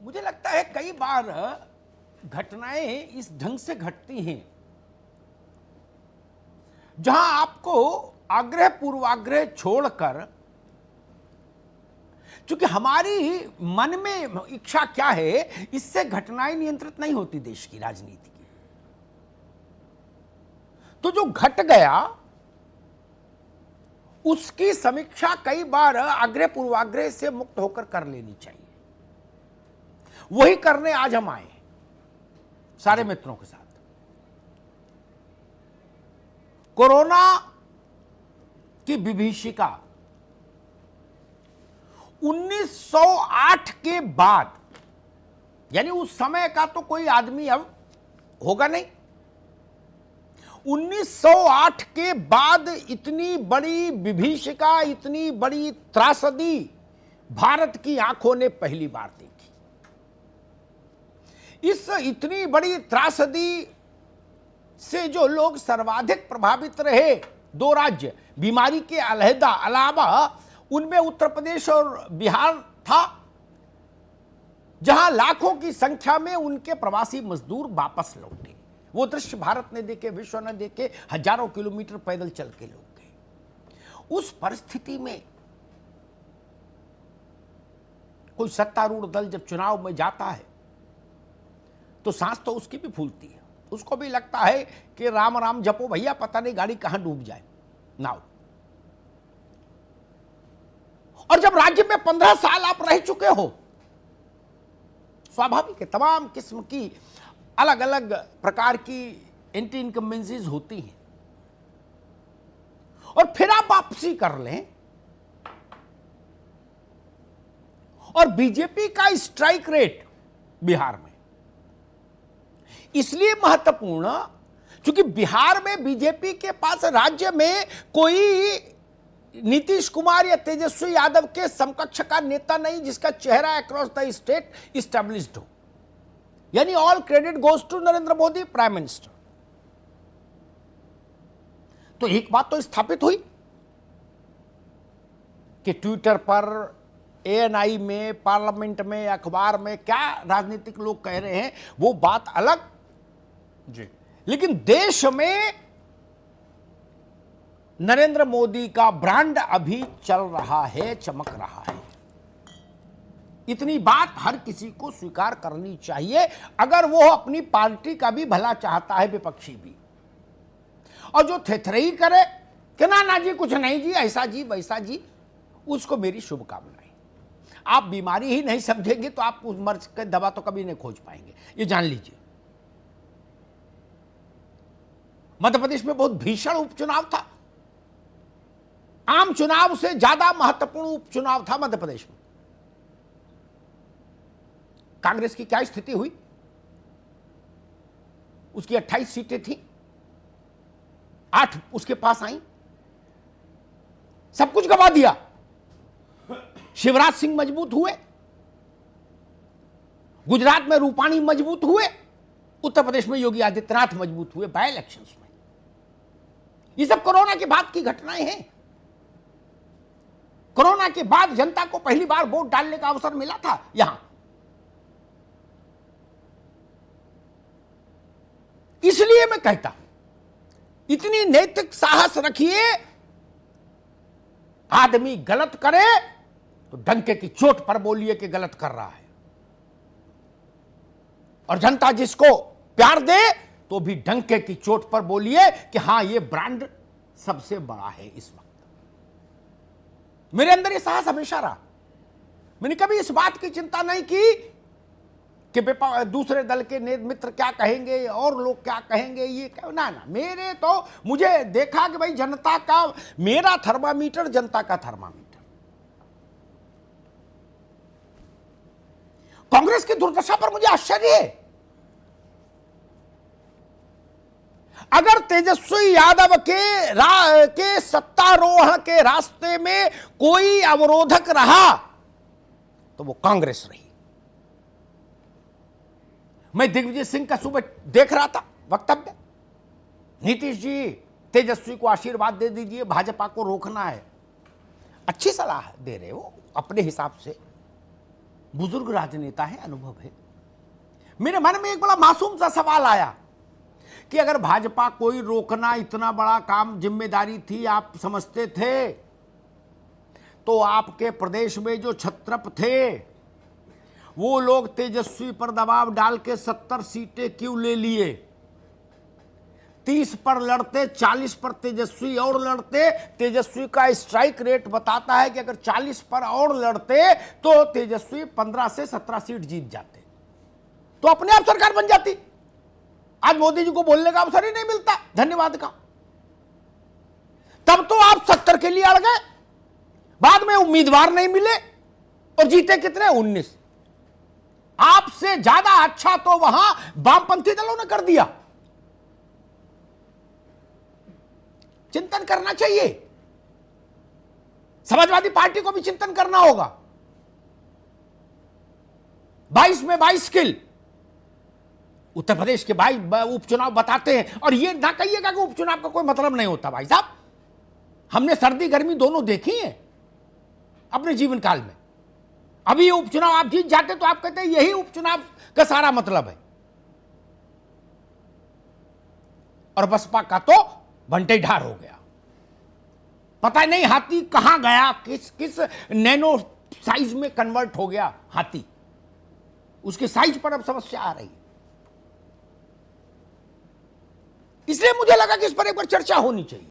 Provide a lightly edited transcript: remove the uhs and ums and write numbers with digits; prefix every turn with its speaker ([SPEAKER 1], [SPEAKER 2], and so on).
[SPEAKER 1] मुझे लगता है कई बार घटनाएं इस ढंग से घटती हैं जहां आपको आग्रह पूर्वाग्रह छोड़कर, क्योंकि हमारी मन में इच्छा क्या है, इससे घटनाएं नियंत्रित नहीं होती देश की राजनीति की। तो जो घट गया उसकी समीक्षा कई बार आग्रह पूर्वाग्रह से मुक्त होकर कर लेनी चाहिए। वही करने आज हम आए सारे मित्रों के साथ। कोरोना की विभीषिका 1908 के बाद, यानी उस समय का तो कोई आदमी अब होगा नहीं। 1908 के बाद इतनी बड़ी विभीषिका, इतनी बड़ी त्रासदी भारत की आंखों ने पहली बार देखी। इस इतनी बड़ी त्रासदी से जो लोग सर्वाधिक प्रभावित रहे, दो राज्य बीमारी के अलावा, उनमें उत्तर प्रदेश और बिहार था, जहां लाखों की संख्या में उनके प्रवासी मजदूर वापस लौटे। वो दृश्य भारत ने देखे, विश्व ने देखे, हजारों किलोमीटर पैदल चल के लोग गए। उस परिस्थिति में कोई सत्तारूढ़ दल जब चुनाव में जाता है तो सांस तो उसकी भी फूलती है। उसको भी लगता है कि राम राम जपो भैया, पता नहीं गाड़ी कहां डूब जाए नाव। और जब राज्य में 15 साल आप रह चुके हो, स्वाभाविक है तमाम किस्म की अलग अलग प्रकार की एंटी इनकम्बेंसीज होती हैं। और फिर आप वापसी कर लें और बीजेपी का स्ट्राइक रेट बिहार में इसलिए महत्वपूर्ण क्योंकि बिहार में बीजेपी के पास राज्य में कोई नीतीश कुमार या तेजस्वी यादव के समकक्ष का नेता नहीं जिसका चेहरा अक्रॉस द स्टेट इस्टेब्लिश्ड हो। यानी all credit goes to Narendra Modi prime minister. तो एक बात तो स्थापित हुई कि ट्विटर पर, एएनआई में, पार्लियामेंट में, अखबार में क्या राजनीतिक लोग कह रहे हैं वो बात अलग जी, लेकिन देश में नरेंद्र मोदी का ब्रांड अभी चल रहा है, चमक रहा है। इतनी बात हर किसी को स्वीकार करनी चाहिए, अगर वो अपनी पार्टी का भी भला चाहता है, विपक्षी भी। और जो थेथरई करे कि ना जी कुछ नहीं जी, ऐसा जी वैसा जी, उसको मेरी शुभकामनाएं। आप बीमारी ही नहीं समझेंगे तो आप उस मर्ज की दवा तो कभी नहीं खोज पाएंगे, ये जान लीजिए। मध्य प्रदेश में बहुत भीषण उपचुनाव था, आम चुनाव से ज्यादा महत्वपूर्ण उपचुनाव था मध्य प्रदेश में। कांग्रेस की क्या स्थिति हुई? उसकी 28 सीटें थी, 8 उसके पास आई, सब कुछ गवा दिया। शिवराज सिंह मजबूत हुए, गुजरात में रूपाणी मजबूत हुए, उत्तर प्रदेश में योगी आदित्यनाथ मजबूत हुए बाय इलेक्शंस में। ये सब कोरोना के बाद की घटनाएं हैं। कोरोना के बाद जनता को पहली बार वोट डालने का अवसर मिला था यहां। इसलिए मैं कहता हूं, इतनी नैतिक साहस रखिए, आदमी गलत करे तो डंके की चोट पर बोलिए कि गलत कर रहा है, और जनता जिसको प्यार दे तो भी डंके की चोट पर बोलिए कि हां ये ब्रांड सबसे बड़ा है इस वक्त। मेरे अंदर ये साहस हमेशा रहा। मैंने कभी इस बात की चिंता नहीं की कि दूसरे दल के मित्र क्या कहेंगे और लोग क्या कहेंगे, ये ना। मेरे तो मुझे देखा कि भाई जनता का, मेरा थर्मामीटर जनता का थर्मामीटर। कांग्रेस की दुर्दशा पर मुझे आश्चर्य है। अगर तेजस्वी यादव के सत्तारोहण के रास्ते में कोई अवरोधक रहा तो वो कांग्रेस रही। मैं दिग्विजय सिंह का सुबह देख रहा था वक्तव्य, नीतीश जी तेजस्वी को आशीर्वाद दे दीजिए, भाजपा को रोकना है। अच्छी सलाह दे रहे हो अपने हिसाब से, बुजुर्ग राजनेता है, अनुभव है। मेरे मन में एक बड़ा मासूम सा सवाल आया कि अगर भाजपा कोई रोकना इतना बड़ा काम, जिम्मेदारी थी, आप समझते थे, तो आपके प्रदेश में जो छत्रप थे वो लोग तेजस्वी पर दबाव डाल के 70 सीटें क्यों ले लिए? 30 पर लड़ते, 40 पर तेजस्वी और लड़ते। तेजस्वी का स्ट्राइक रेट बताता है कि अगर 40 पर और लड़ते तो तेजस्वी 15 से 17 सीट जीत जाते, तो अपने आप सरकार बन जाती। आज मोदी जी को बोलने का अवसर ही नहीं मिलता धन्यवाद का। तब तो आप 70 के लिए अड़ गए, बाद में उम्मीदवार नहीं मिले और जीते कितने? 19। आपसे ज्यादा अच्छा तो वहां वामपंथी दलों ने कर दिया। चिंतन करना चाहिए, समाजवादी पार्टी को भी चिंतन करना होगा। 22 में 22 किल उत्तर प्रदेश के 22 उपचुनाव बताते हैं। और ये ना कहिएगा कि उपचुनाव का कोई मतलब नहीं होता। भाई साहब, हमने सर्दी गर्मी दोनों देखी है अपने जीवन काल में। अभी ये उपचुनाव आप जीत जाते तो आप कहते हैं यही उपचुनाव का सारा मतलब है। और बसपा का तो बंटे ढार हो गया। पता नहीं हाथी कहां गया, किस नैनो साइज में कन्वर्ट हो गया हाथी। उसके साइज पर अब समस्या आ रही है। इसलिए मुझे लगा कि इस पर एक बार चर्चा होनी चाहिए।